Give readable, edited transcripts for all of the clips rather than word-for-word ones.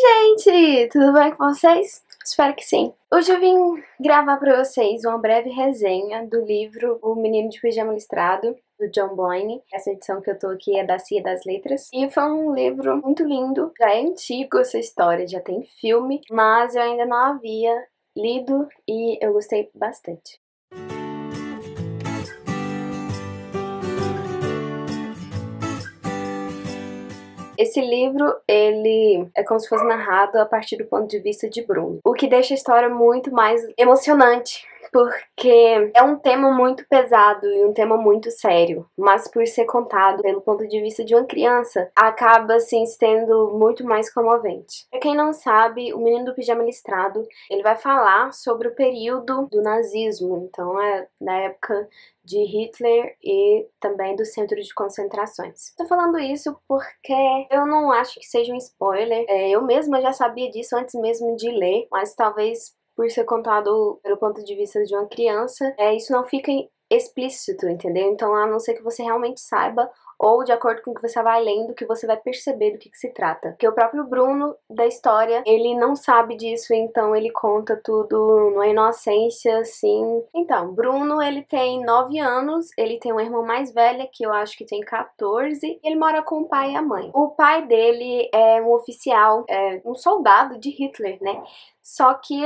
gente! Tudo bem com vocês? Espero que sim. Hoje eu vim gravar pra vocês uma breve resenha do livro O Menino de Pijama Listrado, do John Boyne. Essa edição que eu tô aqui é da Cia das Letras. E foi um livro muito lindo. Já é antigo essa história, já tem filme, mas eu ainda não havia lido e eu gostei bastante. Esse livro, ele é como se fosse narrado a partir do ponto de vista de Bruno, o que deixa a história muito mais emocionante, porque é um tema muito pesado e um tema muito sério, mas por ser contado pelo ponto de vista de uma criança, acaba assim sendo muito mais comovente. Pra quem não sabe, O Menino do Pijama Listrado, ele vai falar sobre o período do nazismo, então é na época de Hitler e também do centro de concentrações. Tô falando isso porque eu não acho que seja um spoiler. Eu mesma já sabia disso antes mesmo de ler, mas talvez por ser contado pelo ponto de vista de uma criança, isso não fica explícito, entendeu? Então, a não ser que você realmente saiba, ou de acordo com o que você vai lendo, que você vai perceber do que se trata. Porque o próprio Bruno da história, ele não sabe disso, então ele conta tudo numa inocência, assim. Então, Bruno, ele tem 9 anos, ele tem uma irmã mais velha, que eu acho que tem 14, e ele mora com o pai e a mãe. O pai dele é um oficial, um soldado de Hitler, né? Só que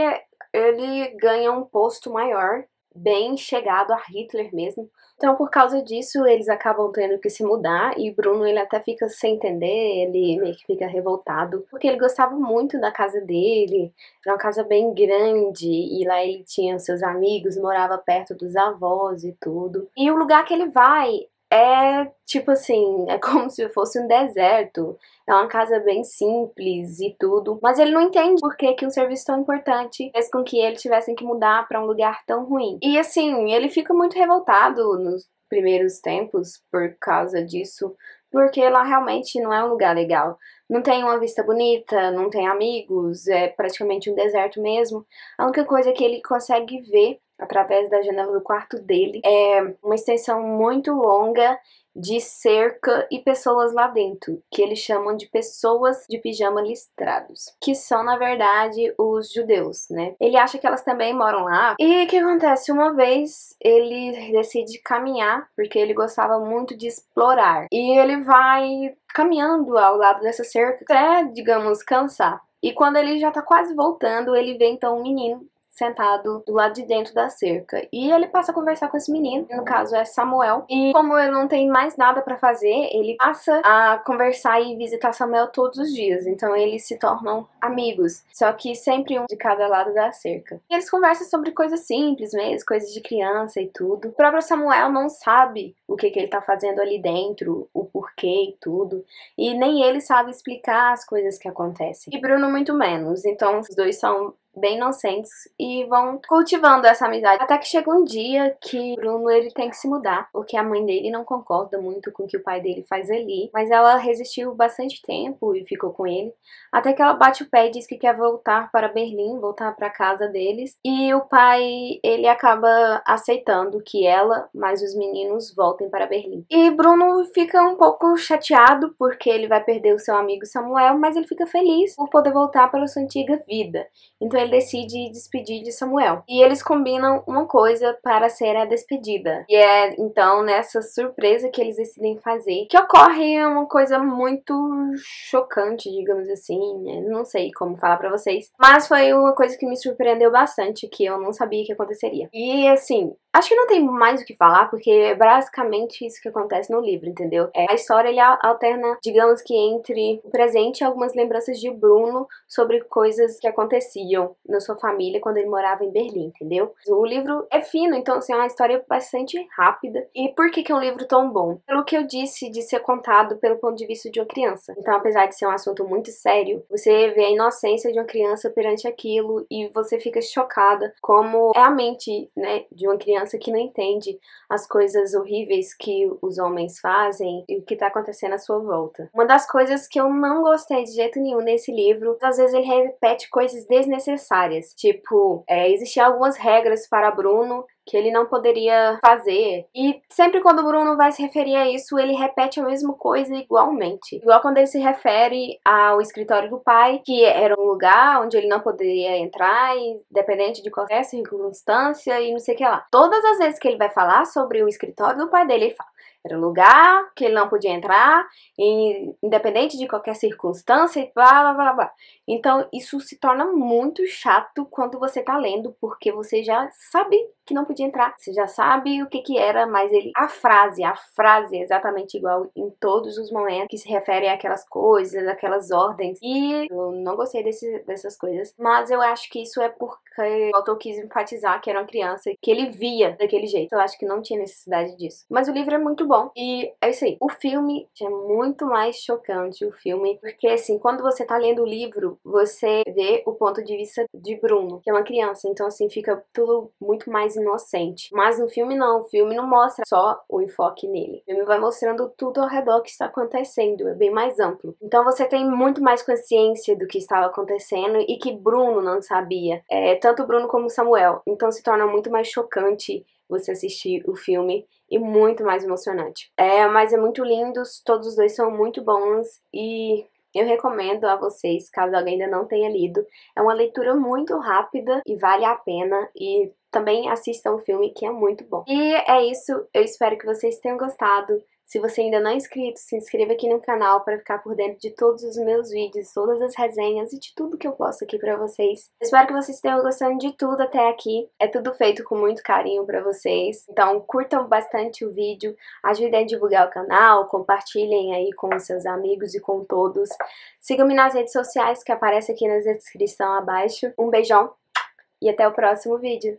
ele ganha um posto maior, bem chegado a Hitler mesmo. Então, por causa disso, eles acabam tendo que se mudar e Bruno, ele até fica sem entender, ele meio que fica revoltado, porque ele gostava muito da casa dele, era uma casa bem grande e lá ele tinha seus amigos, morava perto dos avós e tudo. E o lugar que ele vai é tipo assim, é como se fosse um deserto. É uma casa bem simples e tudo. Mas ele não entende por que um serviço tão importante fez com que eles tivessem que mudar pra um lugar tão ruim. E assim, ele fica muito revoltado nos primeiros tempos por causa disso. Porque lá realmente não é um lugar legal. Não tem uma vista bonita, não tem amigos, é praticamente um deserto mesmo. A única coisa que ele consegue ver através da janela do quarto dele é uma extensão muito longa de cerca e pessoas lá dentro, que eles chamam de pessoas de pijama listrados, que são, na verdade, os judeus, né? Ele acha que elas também moram lá. E o que acontece? Uma vez ele decide caminhar, porque ele gostava muito de explorar. E ele vai caminhando ao lado dessa cerca até, digamos, cansar. E quando ele já tá quase voltando, ele vê então um menino sentado do lado de dentro da cerca. E ele passa a conversar com esse menino, no caso é Samuel. E como ele não tem mais nada pra fazer, ele passa a conversar e visitar Samuel todos os dias. Então eles se tornam amigos, só que sempre um de cada lado da cerca. E eles conversam sobre coisas simples mesmo, coisas de criança e tudo. O próprio Samuel não sabe o que ele tá fazendo ali dentro, o porquê e tudo. E nem ele sabe explicar as coisas que acontecem. E Bruno muito menos. Então os dois são bem inocentes e vão cultivando essa amizade. Até que chega um dia que Bruno, ele tem que se mudar, porque a mãe dele não concorda muito com o que o pai dele faz ali, mas ela resistiu bastante tempo e ficou com ele, até que ela bate o pé e diz que quer voltar para Berlim, voltar para casa deles, e o pai, ele acaba aceitando que ela, mais os meninos, voltem para Berlim. E Bruno fica um pouco chateado porque ele vai perder o seu amigo Samuel, mas ele fica feliz por poder voltar para sua antiga vida. Então ele decide despedir de Samuel. E eles combinam uma coisa para ser a despedida. E é então nessa surpresa que eles decidem fazer, que ocorre uma coisa muito chocante, digamos assim, né? Não sei como falar pra vocês. Mas foi uma coisa que me surpreendeu bastante, que eu não sabia que aconteceria. E assim, acho que não tem mais o que falar, porque é basicamente isso que acontece no livro, entendeu? A história, ele alterna, digamos que entre o presente e algumas lembranças de Bruno sobre coisas que aconteciam na sua família quando ele morava em Berlim, entendeu? O livro é fino, então assim, é uma história bastante rápida. E por que é um livro tão bom? Pelo que eu disse de ser contado pelo ponto de vista de uma criança. Então, apesar de ser um assunto muito sério, você vê a inocência de uma criança perante aquilo e você fica chocada como é a mente, né, de uma criança que não entende as coisas horríveis que os homens fazem e o que tá acontecendo à sua volta. Uma das coisas que eu não gostei de jeito nenhum nesse livro, às vezes ele repete coisas desnecessárias. Tipo, existiam algumas regras para Bruno que ele não poderia fazer. E sempre quando o Bruno vai se referir a isso, ele repete a mesma coisa igualmente. Igual quando ele se refere ao escritório do pai, que era um lugar onde ele não poderia entrar, independente de qualquer circunstância e não sei o que lá. Todas as vezes que ele vai falar sobre o escritório do pai dele, ele fala: era um lugar que ele não podia entrar, independente de qualquer circunstância e blá blá blá blá. Então isso se torna muito chato quando você tá lendo, porque você já sabe que não podia entrar, você já sabe o que era, mas a frase é exatamente igual em todos os momentos que se refere àquelas coisas, àquelas ordens. E eu não gostei dessas coisas, mas eu acho que isso é porque o autor quis enfatizar que era uma criança, que ele via daquele jeito. Eu acho que não tinha necessidade disso. Mas o livro é muito bom e é isso aí. O filme é muito mais chocante, o filme, porque assim, quando você tá lendo o livro, você vê o ponto de vista de Bruno, que é uma criança, então assim, fica tudo muito mais inocente. Mas no filme não, o filme não mostra só o enfoque nele. O filme vai mostrando tudo ao redor que está acontecendo, é bem mais amplo. Então você tem muito mais consciência do que estava acontecendo e que Bruno não sabia. Tanto Bruno como Samuel. Então se torna muito mais chocante você assistir o filme e muito mais emocionante. Mas é muito lindo, todos os dois são muito bons e eu recomendo a vocês, caso alguém ainda não tenha lido. É uma leitura muito rápida e vale a pena, e também assistam o filme, que é muito bom. E é isso, eu espero que vocês tenham gostado. Se você ainda não é inscrito, se inscreva aqui no canal para ficar por dentro de todos os meus vídeos, todas as resenhas e de tudo que eu posto aqui pra vocês. Eu espero que vocês tenham gostado de tudo até aqui. É tudo feito com muito carinho pra vocês. Então curtam bastante o vídeo, ajudem a divulgar o canal, compartilhem aí com os seus amigos e com todos. Sigam-me nas redes sociais que aparecem aqui na descrição abaixo. Um beijão e até o próximo vídeo.